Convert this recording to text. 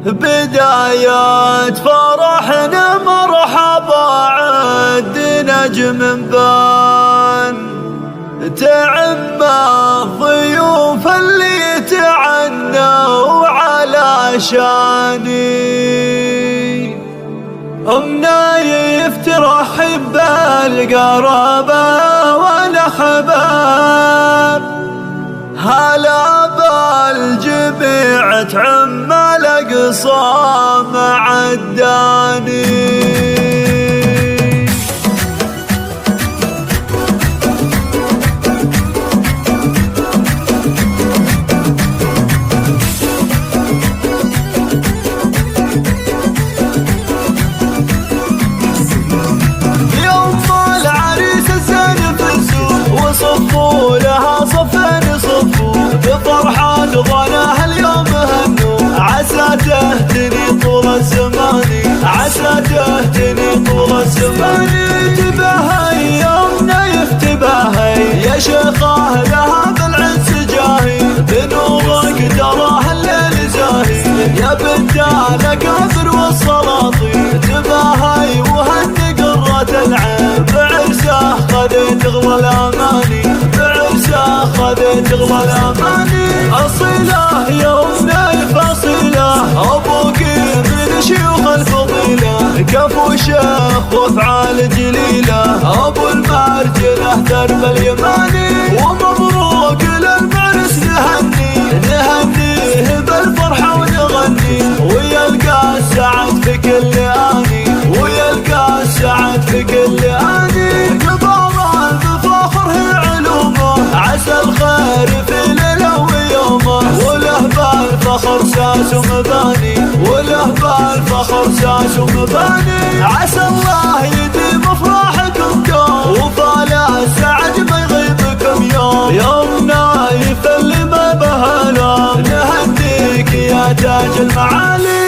بداية فرحنا مرحبا عد نجم بان تعم الضيوف اللي تعنوا على شاني نايف ترحب بالقرابة والأحباب هلا بالجميع تعم الأقصى معداني وصفوا لها صفين صفوا بفرحة ظناها اليوم هنوا عسى تهتني طول الزمان عسى تهتني طول الزمان تباهي يومنا يفتباهي يا شيخاه لها بالعز جاهي بنورك دراه الليل زاهي يا بنت الأكابر والسلاطين تباهي وهني قرة العين بعرسه خذيت غلى الأماني بعرسه خذيت غلى الأماني أصيله يوم نايف أصيله أبوك من شيوخ الفضيلة كفو شيخ وفعال جليلة أبو المرجلة درب اليماني ومبروك للمعرس نهنيه بالفرحة ونغني ويلقى السعد في كل آني ويلقى السعد في كل آني قبال بفخره علومه عسى الخير في ليله ويومه وله بالفخر ساس ومباني وله بالفخر ساس ومباني عسى الله يديم افراحكم دوم وفاله السعد ما يغيبكم يوم نايف اللي ما بهلا نهديك يا تاج المعالي